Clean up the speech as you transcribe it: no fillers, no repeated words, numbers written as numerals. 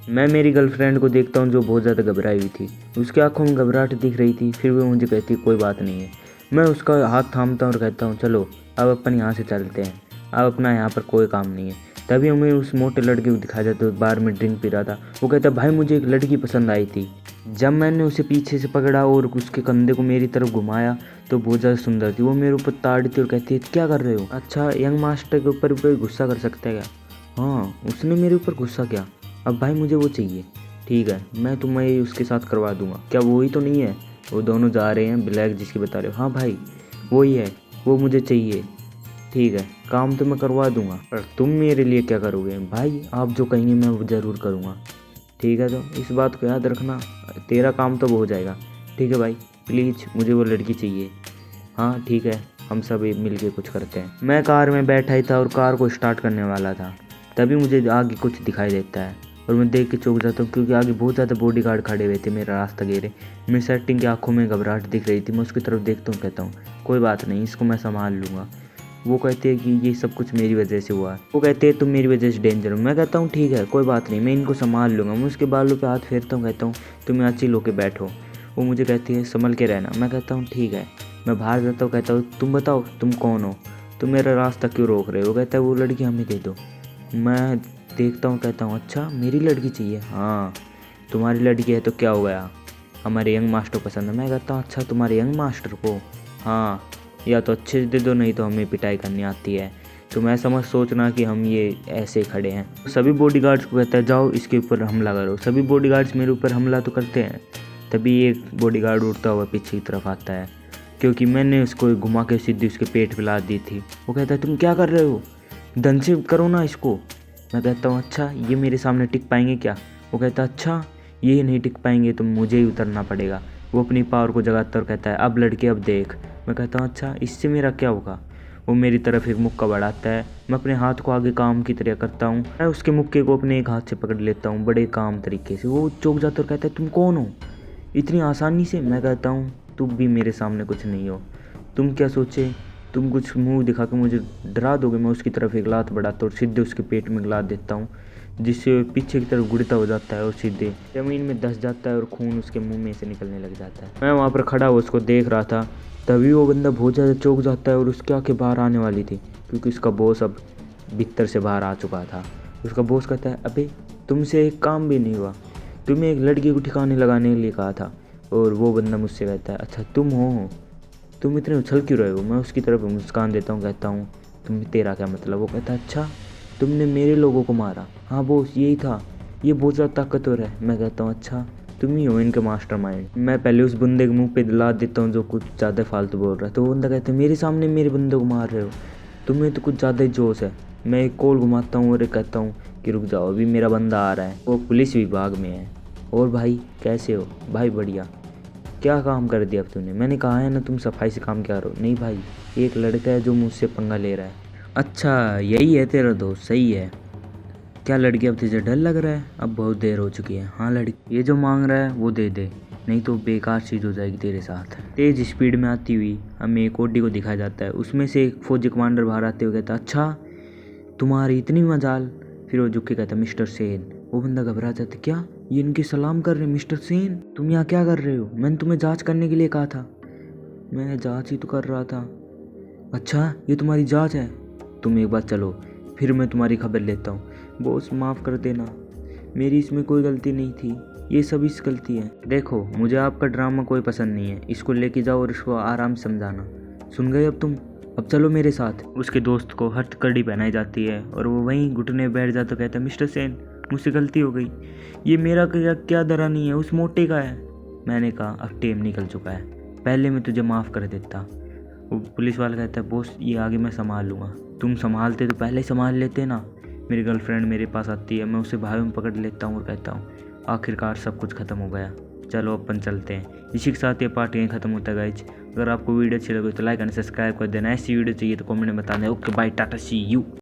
मैं मेरी गर्लफ्रेंड को देखता हूँ जो बहुत ज़्यादा घबराई हुई थी। उसकी आंखों में घबराहट दिख रही थी। फिर वो मुझे कहती कोई बात नहीं है। मैं उसका हाथ थामता हूँ और कहता हूँ चलो अब अपन यहाँ से चलते हैं, अब अपना यहाँ पर कोई काम नहीं है। तभी हमें उस मोटे लड़के को दिखाया जाता है, बार में ड्रिंक पी रहा था। वो कहता भाई मुझे एक लड़की पसंद आई थी। जब मैंने उसे पीछे से पकड़ा और उसके कंधे को मेरी तरफ घुमाया तो बहुत ज़्यादा सुंदर थी। वो मेरे ऊपर ताड़ी थी और कहती है क्या कर रहे हो? अच्छा, यंग मास्टर के ऊपर कोई गुस्सा कर सकता है क्या? हाँ, उसने मेरे ऊपर गुस्सा किया। अब भाई मुझे वो चाहिए। ठीक है, मैं तुम्हें उसके साथ करवा दूंगा। क्या वो ही तो नहीं है? वो दोनों जा रहे हैं, ब्लैक जिसकी बता रहे हो। हाँ भाई वो ही है, वो मुझे चाहिए। ठीक है, काम तो मैं करवा दूंगा, पर तुम मेरे लिए क्या करोगे? भाई आप जो कहेंगे मैं वो ज़रूर करूँगा। ठीक है, तो इस बात को याद रखना, तेरा काम तो हो जाएगा। ठीक है भाई, प्लीज़ मुझे वो लड़की चाहिए। हाँ ठीक है, हम सब मिल के कुछ करते हैं। मैं कार में बैठा ही था और कार को स्टार्ट करने वाला था। तभी मुझे आगे कुछ दिखाई देता है और मैं देख के चौंक जाता हूँ, क्योंकि आगे बहुत ज़्यादा बॉडीगार्ड खड़े हुए थे मेरा रास्ता घेरे। मेरी सेटिंग की आंखों में घबराहट दिख रही थी। मैं उसकी तरफ देखता हूँ, कहता हूँ कोई बात नहीं, इसको मैं संभाल लूँगा। वो कहते हैं कि ये सब कुछ मेरी वजह से हुआ है। वो कहते हैं तुम मेरी वजह से डेंजर हो। मैं कहता हूँ ठीक है कोई बात नहीं, मैं इनको संभाल लूँगा। मैं उसके बालों पे हाथ फेरता हूँ, कहता हूँ तुम यहाँ चिल होके बैठो। वो मुझे कहती है संभल के रहना। मैं कहता हूँ ठीक है। मैं बाहर जाता हूँ, कहता हूँ तुम बताओ तुम कौन हो, तुम मेरा रास्ता क्यों रोक रहे हो? वो कहता है वो लड़की हमें दे दो। मैं देखता हूँ, कहता हूँ अच्छा मेरी लड़की चाहिए? हाँ तुम्हारी लड़की है तो क्या हो गया, हमारे यंग मास्टर पसंद है। मैं कहता हूँ अच्छा तुम्हारे यंग मास्टर को? हाँ, या तो अच्छे से दे दो नहीं तो हमें पिटाई करनी आती है। तुम ऐसा मत सोचना कि हम ये ऐसे खड़े हैं। सभी बॉडीगार्ड्स को कहता है जाओ इसके ऊपर हमला करो। सभी बॉडीगार्ड्स मेरे ऊपर हमला तो करते हैं। तभी एक बॉडीगार्ड उड़ता हुआ पीछे की तरफ आता है, क्योंकि मैंने उसको घुमा के सीधी उसके पेट पे ला दी थी। वो कहता है तुम क्या कर रहे हो, ढंग से करो ना इसको। मैं कहता हूँ अच्छा ये मेरे सामने टिक पाएंगे क्या? वो कहता है अच्छा ये नहीं टिक पाएंगे तो मुझे ही उतरना पड़ेगा। वो अपनी पावर को जगाता और कहता है अब लड़के अब देख। मैं कहता हूँ अच्छा इससे मेरा क्या होगा? वो मेरी तरफ एक मुक्का बढ़ाता है। मैं अपने हाथ को आगे काम की तरह करता हूँ। मैं उसके मुक्के को अपने एक हाथ से पकड़ लेता हूँ बड़े काम तरीके से। वो चौंक जाता और कहता है तुम कौन हो इतनी आसानी से? मैं कहता हूँ तुम भी मेरे सामने कुछ नहीं हो। तुम क्या सोचे तुम कुछ मुंह दिखा के मुझे डरा दोगे? मैं उसकी तरफ एक लात बढ़ाता और सीधे उसके पेट में लात देता हूँ, जिससे पीछे की तरफ गुड़ता हो जाता है और सीधे ज़मीन में धंस जाता है और खून उसके मुंह में से निकलने लग जाता है। मैं वहाँ पर खड़ा हुआ उसको देख रहा था। तभी वो बंदा बहुत ज़्यादा चौंक जाता है और उसकी आंखें बाहर आने वाली थी, क्योंकि उसका बॉस अब भीतर से बाहर आ चुका था। उसका बॉस कहता है अबे तुमसे एक काम भी नहीं हुआ, तुम्हें एक लड़की को ठिकाने लगाने के लिए कहा था। और वो बंदा मुझसे कहता है अच्छा तुम हो, तुम इतने उछल क्यों रहे हो? मैं उसकी तरफ मुस्कान देता हूँ, कहता हूँ तुम तेरा क्या मतलब? वो कहता है अच्छा तुमने मेरे लोगों को मारा? हाँ बॉस यही था, ये बहुत ज़्यादा ताकतवर है। मैं कहता हूँ अच्छा तुम ही हो इनके मास्टरमाइंड। मैं पहले उस बंदे के मुंह पे दिला देता हूँ जो कुछ ज़्यादा फालतू बोल रहा है। तो वो बंदा कहता है मेरे सामने मेरे बंदे को मार रहे हो, तुम्हें तो कुछ ज़्यादा ही जोश है। मैं एक कॉल घुमाता हूँ और कहता हूँ कि रुक जाओ अभी मेरा बंदा आ रहा है, वो पुलिस विभाग में है। और भाई कैसे हो? भाई बढ़िया। क्या काम कर दिया अब तूने? मैंने कहा है ना तुम सफाई से काम क्या करो। नहीं भाई, एक लड़का है जो मुझसे पंगा ले रहा है। अच्छा यही है तेरा दोस्त, सही है। क्या लड़की अब तुझे डर लग रहा है? अब बहुत देर हो चुकी है। हाँ लड़की, ये जो मांग रहा है वो दे दे, नहीं तो बेकार चीज़ हो जाएगी तेरे साथ। तेज़ स्पीड में आती हुई हमें एक ओडी को दिखाया जाता है। उसमें से एक फौजी कमांडर बाहर आते हुए कहता अच्छा तुम्हारी इतनी मजाल। फिर वो झुक के कहता मिस्टर सेन। वो बंदा घबरा जाता क्या ये इनके सलाम कर रहे? मिस्टर सेन तुम यहाँ क्या कर रहे हो? मैंने तुम्हें जांच करने के लिए कहा था। मैं जांच ही तो कर रहा था। अच्छा ये तुम्हारी जांच है? तुम एक बार चलो फिर मैं तुम्हारी खबर लेता हूँ। बॉस माफ़ कर देना, मेरी इसमें कोई गलती नहीं थी, ये सब इस गलती है। देखो मुझे आपका ड्रामा कोई पसंद नहीं है, इसको लेके जाओ और इसको आराम से समझाना। सुन गए अब तुम? अब चलो मेरे साथ। उसके दोस्त को हथकड़ी पहनाई जाती है और वो वहीं घुटने बैठ जाता, कहता है मिस्टर सेन मुझसे गलती हो गई, ये मेरा क्या दरा नहीं है, उस मोटे का है। मैंने कहा अब टेम निकल चुका है, पहले मैं तुझे माफ़ कर देता। वो पुलिस वाला कहता है बॉस ये आगे मैं संभाल लूँगा। तुम संभालते तो पहले ही संभाल लेते ना। मेरी गर्लफ्रेंड मेरे पास आती है, मैं उसे भाई में पकड़ लेता हूँ और कहता हूँ आखिरकार सब कुछ ख़त्म हो गया, चलो अपन चलते हैं। इसी के साथ ये पार्ट यहीं ख़त्म होता है गाइज। अगर आपको वीडियो अच्छी लगे तो लाइक एंड सब्सक्राइब कर देना। ऐसी वीडियो चाहिए तो कमेंट में बताना। Okay bye, tata, see you.